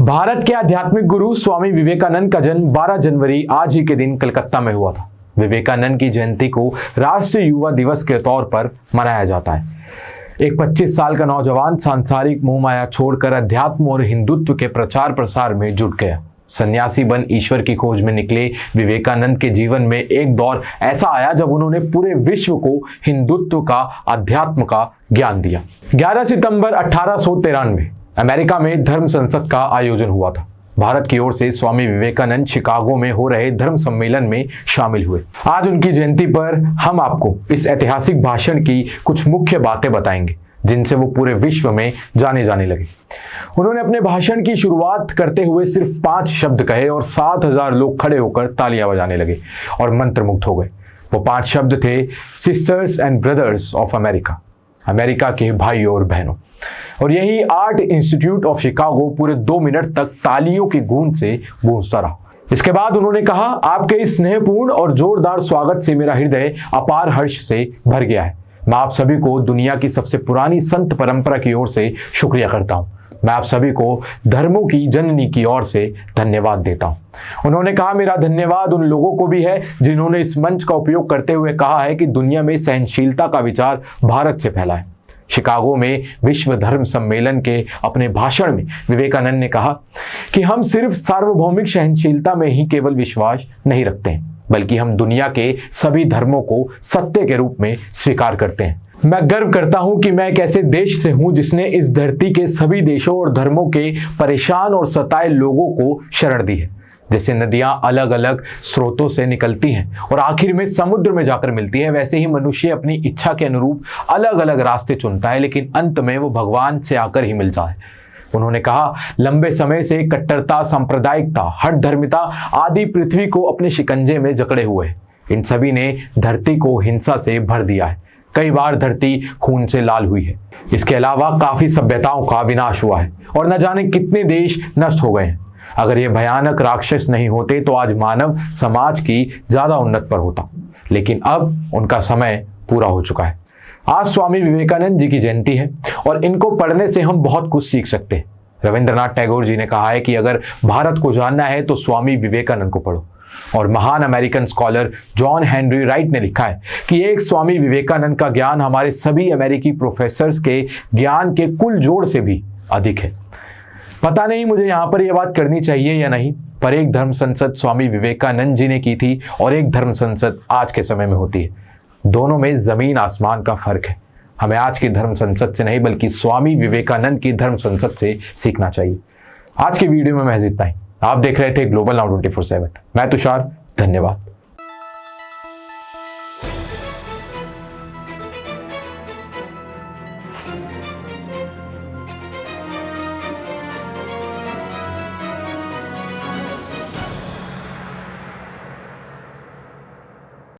भारत के आध्यात्मिक गुरु स्वामी विवेकानंद का जन्म 12 जनवरी आज ही के दिन कलकत्ता में हुआ था। विवेकानंद की जयंती को राष्ट्रीय युवा दिवस के तौर पर मनाया जाता है। एक 25 साल का नौजवान सांसारिक मोहमाया छोड़कर अध्यात्म और हिंदुत्व के प्रचार प्रसार में जुट गया। सन्यासी बन ईश्वर की खोज में निकले विवेकानंद के जीवन में एक दौर ऐसा आया जब उन्होंने पूरे विश्व को हिंदुत्व का, अध्यात्म का ज्ञान दिया। 11 सितंबर 1893 अमेरिका में धर्म संसद का आयोजन हुआ था। भारत की ओर से स्वामी विवेकानंद शिकागो में हो रहे धर्म सम्मेलन में शामिल हुए। आज उनकी जयंती पर हम आपको इस ऐतिहासिक भाषण की कुछ मुख्य बातें बताएंगे जिनसे वो पूरे विश्व में जाने लगे। उन्होंने अपने भाषण की शुरुआत करते हुए सिर्फ 5 शब्द कहे और 7000 लोग खड़े होकर तालियां बजाने लगे और मंत्रमुग्ध हो गए। वो 5 शब्द थे sisters and brothers of America, America के भाइयों और बहनों। और यही आर्ट इंस्टीट्यूट ऑफ शिकागो पूरे 2 मिनट तक तालियों की गूंज से गूंजता रहा। इसके बाद उन्होंने कहा, आपके इस स्नेहपूर्ण और जोरदार स्वागत से मेरा हृदय अपार हर्ष से भर गया है। मैं आप सभी को दुनिया की सबसे पुरानी संत परंपरा की ओर से शुक्रिया करता हूँ। मैं आप सभी को धर्मों की जननी की ओर से धन्यवाद देता हूँ। उन्होंने कहा, मेरा धन्यवाद उन लोगों को भी है जिन्होंने इस मंच का उपयोग करते हुए कहा है कि दुनिया में सहनशीलता का विचार भारत से फैला है। शिकागो में विश्व धर्म सम्मेलन के अपने भाषण में विवेकानंद ने कहा कि हम सिर्फ सार्वभौमिक सहनशीलता में ही केवल विश्वास नहीं रखते हैं, बल्कि हम दुनिया के सभी धर्मों को सत्य के रूप में स्वीकार करते हैं। मैं गर्व करता हूं कि मैं एक ऐसे देश से हूं जिसने इस धरती के सभी देशों और धर्मों के परेशान और सताए लोगों को शरण दी है। जैसे नदियां अलग अलग स्रोतों से निकलती हैं और आखिर में समुद्र में जाकर मिलती है, वैसे ही मनुष्य अपनी इच्छा के अनुरूप अलग अलग रास्ते चुनता है, लेकिन अंत में वो भगवान से आकर ही मिलता है। उन्होंने कहा, लंबे समय से कट्टरता, सांप्रदायिकता, हठ धर्मिता आदि पृथ्वी को अपने शिकंजे में जकड़े हुए हैं। इन सभी ने धरती को हिंसा से भर दिया है। कई बार धरती खून से लाल हुई है। इसके अलावा काफी सभ्यताओं का विनाश हुआ है और न जाने कितने देश नष्ट हो गए हैं। अगर ये भयानक राक्षस नहीं होते तो आज मानव समाज की ज्यादा उन्नत पर होता, लेकिन अब उनका समय पूरा हो चुका है। आज स्वामी विवेकानंद जी की जयंती है और इनको पढ़ने से हम बहुत कुछ सीख सकते हैं। रविंद्रनाथ टैगोर जी ने कहा है कि अगर भारत को जानना है तो स्वामी विवेकानंद को पढ़ो। और महान American scholar John Henry right ने लिखा है कि एक स्वामी विवेकानंद का ज्ञान हमारे सभी अमेरिकी प्रोफेसर्स के ज्ञान के कुल जोड़ से भी अधिक है। पता नहीं मुझे यहाँ पर यह बात करनी चाहिए या नहीं, पर एक धर्म संसद स्वामी विवेकानंद जी ने की थी और एक धर्म संसद आज के समय में होती है। दोनों में जमीन आसमान का फर्क है। हमें आज की धर्म संसद से नहीं बल्कि स्वामी विवेकानंद की धर्म संसद से सीखना चाहिए। आज की वीडियो में महज इतना ही। आप देख रहे थे ग्लोबल नाउ 24/7। मैं तुषार, धन्यवाद।